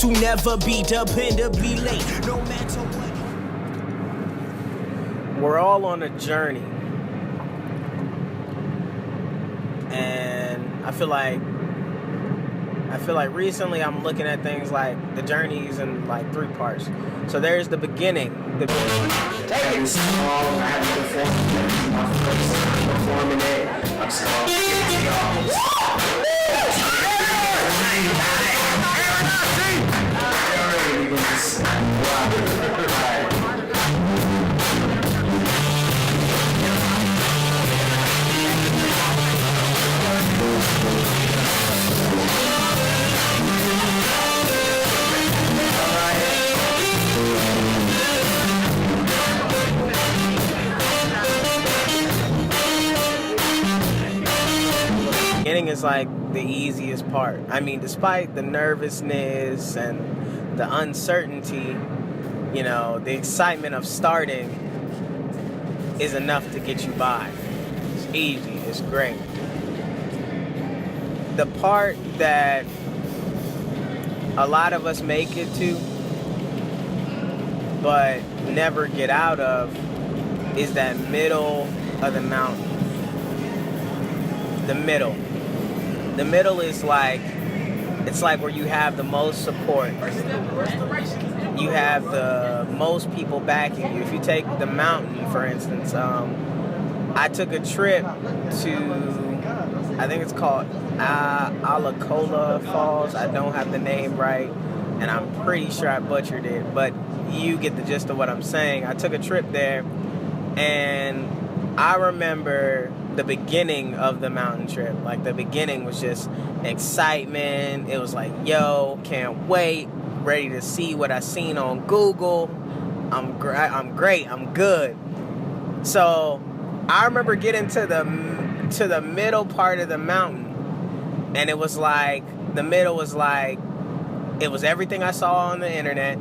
to never be dependably late, no matter what. We're all on a journey. And I feel like recently I'm looking at things like the journeys in like 3 parts. So there's the beginning. Taking song, I have performing it. I'm still is like the easiest part. I mean, despite the nervousness and the uncertainty, you know, the excitement of starting is enough to get you by. It's easy, it's great. The part that a lot of us make it to but never get out of is that middle of the mountain. The middle. The middle is like, it's like where you have the most support. You have the most people backing you. If you take the mountain, for instance, I took a trip to, I think it's called Alacola Falls. I don't have the name right, and I'm pretty sure I butchered it, but you get the gist of what I'm saying. I took a trip there, and I remember the beginning of the mountain trip. Like, the beginning was just excitement. It was like, yo, can't wait, ready to see what I seen on Google. I'm great, I'm good. So I remember getting to the middle part of the mountain, and it was like, the middle was like, it was everything I saw on the internet.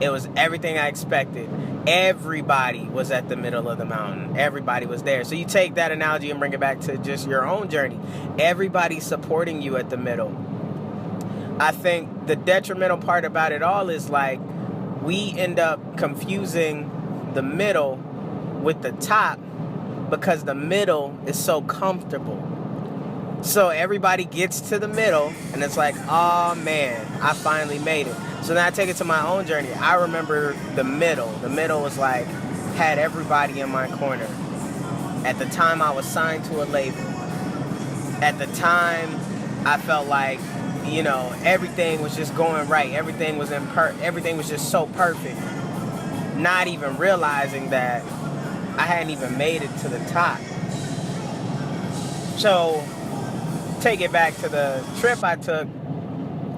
It was everything I expected. Everybody was at the middle of the mountain. Everybody was there. So you take that analogy and bring it back to just your own journey. Everybody's supporting you at the middle. I think the detrimental part about it all is like, we end up confusing the middle with the top because the middle is so comfortable. So everybody gets to the middle and it's like, oh man, I finally made it. So then I take it to my own journey. I remember the middle. The middle was like, had everybody in my corner. At the time I was signed to a label. At the time I felt like, you know, everything was just going right. Everything was just so perfect. Not even realizing that I hadn't even made it to the top. So take it back to the trip I took.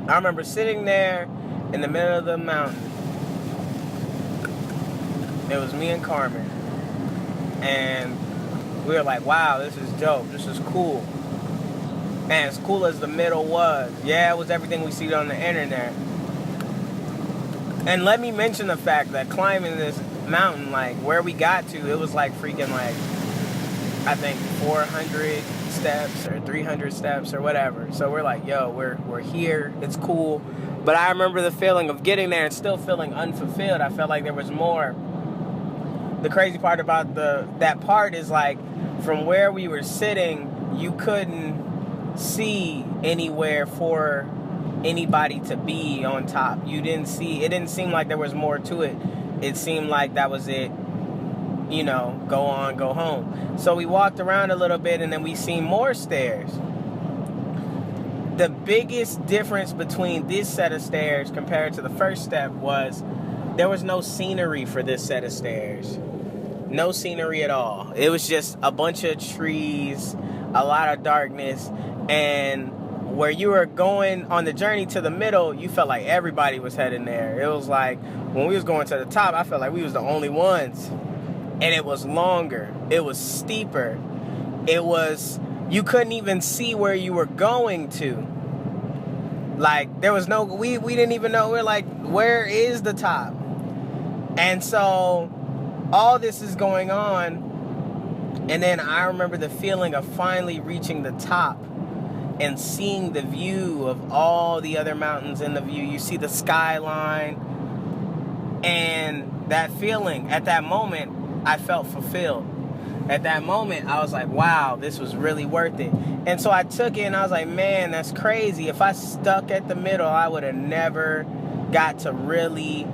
I remember sitting there in the middle of the mountain. It was me and Carmen. And we were like, wow, this is dope. This is cool. And as cool as the middle was, yeah, it was everything we see on the internet. And let me mention the fact that climbing this mountain, like where we got to, it was like freaking like, I think 400 steps or 300 steps or whatever. So we're like, yo, we're here. It's cool. But I remember the feeling of getting there and still feeling unfulfilled. I felt like there was more. The crazy part about that part is like, from where we were sitting, you couldn't see anywhere for anybody to be on top. It didn't seem like there was more to it. It seemed like that was it. You know, go on, go home. So we walked around a little bit and then we seen more stairs. The biggest difference between this set of stairs compared to the first step was there was no scenery for this set of stairs. No scenery at all. It was just a bunch of trees, a lot of darkness, and where you were going on the journey to the middle, you felt like everybody was heading there. It was like, when we was going to the top, I felt like we was the only ones. And it was longer. It was steeper. It was, you couldn't even see where you were going to. Like, there was no, we didn't even know. We're like, where is the top? And so all this is going on. And then I remember the feeling of finally reaching the top. and seeing the view of all the other mountains in the view. You see the skyline, and that feeling, at that moment, I felt fulfilled. At that moment, I was like, wow, this was really worth it. And so I took it and I was like, man, that's crazy. If I stuck at the middle, I would have never got to really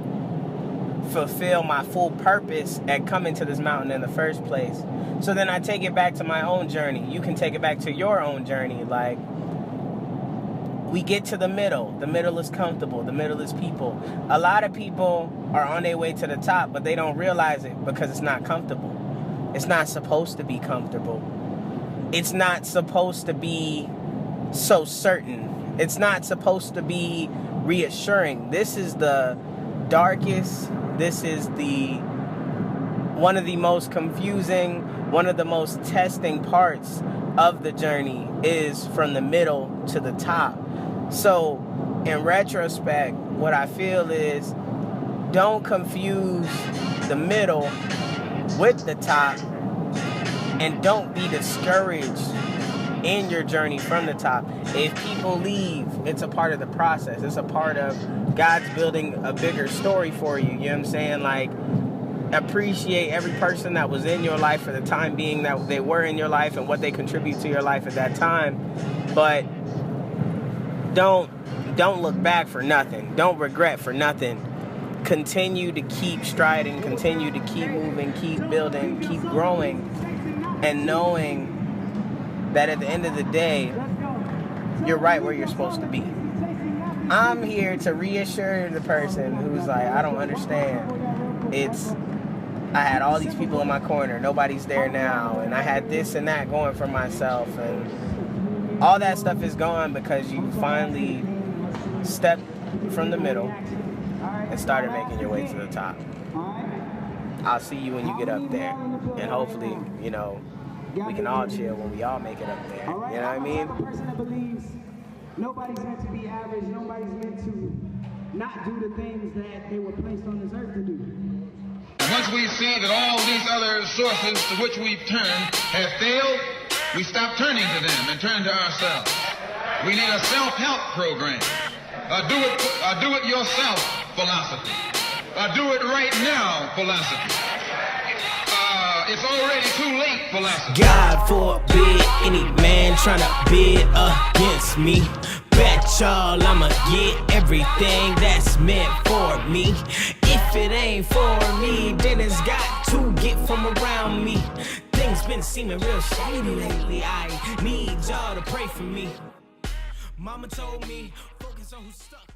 fulfill my full purpose at coming to this mountain in the first place. So then I take it back to my own journey. You can take it back to your own journey. Like, we get to the middle. The middle is comfortable. The middle is people. A lot of people are on their way to the top, but they don't realize it because it's not comfortable. It's not supposed to be comfortable. It's not supposed to be so certain. It's not supposed to be reassuring. This is the darkest. This is one of the most confusing, one of the most testing parts of the journey is from the middle to the top. So, in retrospect, what I feel is don't confuse the middle with the top, and don't be discouraged in your journey from the top. If people leave, it's a part of the process. It's a part of God's building a bigger story for you. You know what I'm saying? Like, appreciate every person that was in your life for the time being that they were in your life and what they contribute to your life at that time. But don't look back for nothing. Don't regret for nothing. Continue to keep striding, continue to keep moving, keep building, keep growing, and knowing that at the end of the day, you're right where you're supposed to be. I'm here to reassure the person who's like, I don't understand. I had all these people in my corner, nobody's there now, and I had this and that going for myself, and all that stuff is gone because you finally stepped from the middle and started making your way to the top. I'll see you when you get up there. And hopefully, you know, we can all chill when we all make it up there. You know what I mean? I'm a person that believes nobody's meant to be average. Nobody's meant to not do the things that they were placed on this earth to do. Once we see that all these other sources to which we've turned have failed, we stop turning to them and turn to ourselves. We need a self-help program. Do it yourself philosophy. Do it right now philosophy. It's already too late philosophy. God forbid any man tryna bid against me. Bet y'all I'ma get everything that's meant for me. If it ain't for me, then it's got to get from around me. Things been seeming real shady lately. I need y'all to pray for me. Mama told me, focus on who's stuck.